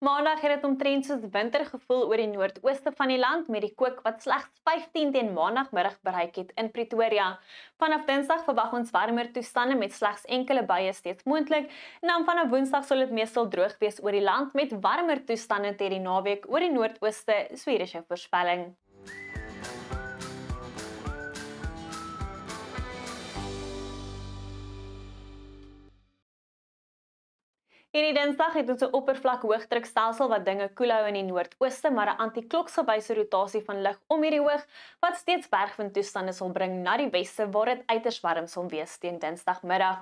Maandag het dit omtrent soos winter gevoel oor die noordooste van die land met die kook wat slegs 15 teen maandagmiddag bereik het in Pretoria. Vanaf Dinsdag verwag ons warmer toestande met slegs enkele buie steeds moontlik en dan vanaf Woensdag sal dit meestal droog wees oor die land met warmer toestande teen die naweek oor die noordooste, Swedish voorspelling. Hierdie Dinsdag het ons 'n oppervlak hoëdrukstelsel wat dinge koel hou in die noordooste, maar 'n antikloksgewyse rotasie van lug om hierdie hoog wat steeds bergwindtoestande sal bring na die weste waar dit uiters warm sal wees teen Dinsdagmiddag.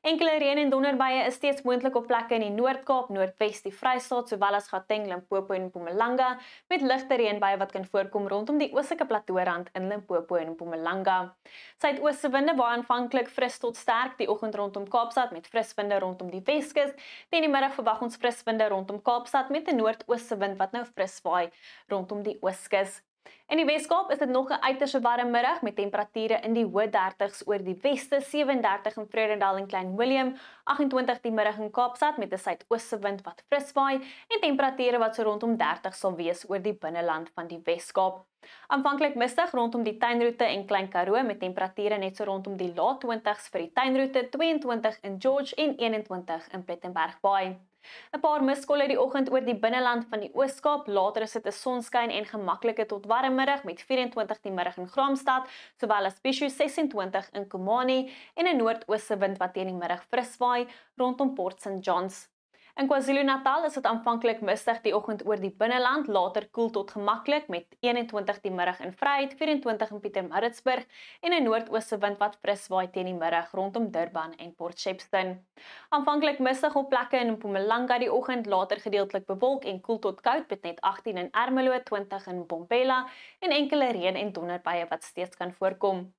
Enkele reën en donderbuie is steeds moontlik op plekke in die Noord-Kaap, Noordwes, die Vrystaat sowel as Gauteng, Limpopo en Mpumalanga met ligte reënbuie wat kan voorkom rondom die oostelike plateaurand in Limpopo en Mpumalanga. Suidooste winde waai aanvanklik fris tot sterk die oggend rondom Kaapstad met fris winde rondom die Weskus. Teen die middag verwag ons fris winde rondom Kaapstad met 'n noordooste wind wat nou fris waai rondom die Ooskus. In die Weskaap is dit nog 'n uiterse warm middag met temperature in die hoë 30s oor die weste, 37 in Vredendal en Klein Willem, 28 die middag in Kaapstad met 'n suidooste wind wat fris waai en temperature wat so rondom 30 sal wees oor die binneland van die Weskaap. Aanvanklik mistig rondom die tuinroete en Klein Karoo met temperature net so rondom die laat 20s vir die tuinroete, 22 in George en 21 in Plettenberg Bay. 'n Paar miskolle die oggend oor die binneland van die Oos-Kaap, later is dit 'n sonskyn en gemaklike tot warm middag met 24 die middag in Graamsstad, sowel as Bishu 26 in Komani en 'n noordooste wind wat teen die middag fris waai rondom Port St Johns. In KwaZulu-Natal is dit aanvanklik mistig die oggend oor die binneland, later koel tot gemaklik met 21 die middag in Vryheid, 24 in Pietermaritzburg en 'n noordooste wind wat fris waai teen die middag rondom Durban en Port Shepstone. Aanvanklik mistig op plekke in Mpumalanga die oggend, later gedeeltelik bewolk en koel tot koud met net 18 in Ermelo, 20 in Mbombela en enkele reën en donderbuie wat steeds kan voorkom.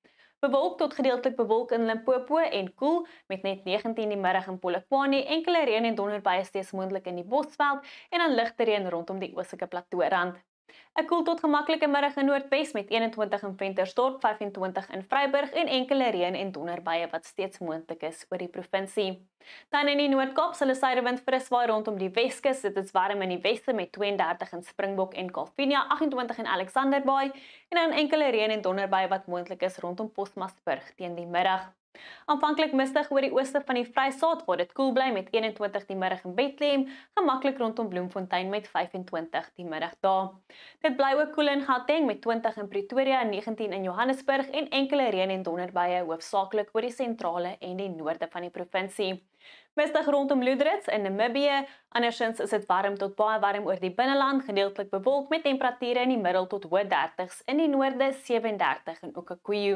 Bewolk tot gedeeltelik bewolk in Limpopo en koel met net 19 die middag in Polokwane, enkele reën en donderbuie steeds moontlik in die Bosveld en dan ligte reën rondom die oostelike plateaurand. 'n Koel tot gemaklike middag in Noordwes met 21 in Ventersdorp, 25 in Vryburg en enkele reën en donderbuie wat steeds moontlik is oor die provinsie. Dan in die Noord-Kaap sal 'n suidewind fris waai rondom die Weskus. Dit is warm in die weste met 32 in Springbok en Kalvinia, 28 in Alexander Bay en dan enkele reën en donderbuie wat moontlik is rondom Postmasburg teen die middag. Aanvanklik mistig oor die ooste van die Vrystaat waar dit koel bly met 21 die middag in Bethlehem, gemaklik rondom Bloemfontein met 25 die middag daar. Dit bly ook koel in Gauteng met 20 in Pretoria, 19 in Johannesburg en enkele reën en donderbuie hoofsaaklik oor die sentrale en die noorde van die provinsie. Mistig rondom Lourdes in Namibië, andersins is dit warm tot baie warm oor die binneland, gedeeltelik bewolk met temperature in die middel tot hoë 30s, in die noorde 37 in Okaukweu.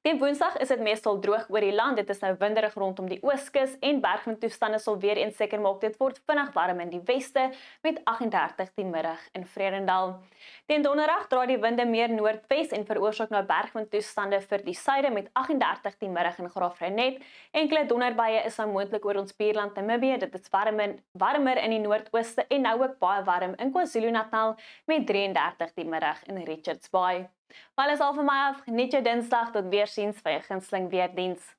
Teen Woensdag is dit meestal droog oor die land. Dit is nou winderig rondom die Ooskus en bergwindtoestande sal weer eens seker maak dit word vinnig warm in die weste met 38 die middag in Vredendal. Teen Donderdag draai die winde meer noordwes en veroorsaak nou bergwindtoestande vir die suide met 38 die middag in Graafrenet. Enkele donderbuie is nou moontlik oor ons buurland Namibië. Dit is warmer in die noordooste en nou ook baie warm in KwaZulu-Natal met 33 die middag in Richards Bay. Wel is al vir my af, geniet jou Dinsdag, tot weersiens vir jou gunsteling weerdiens.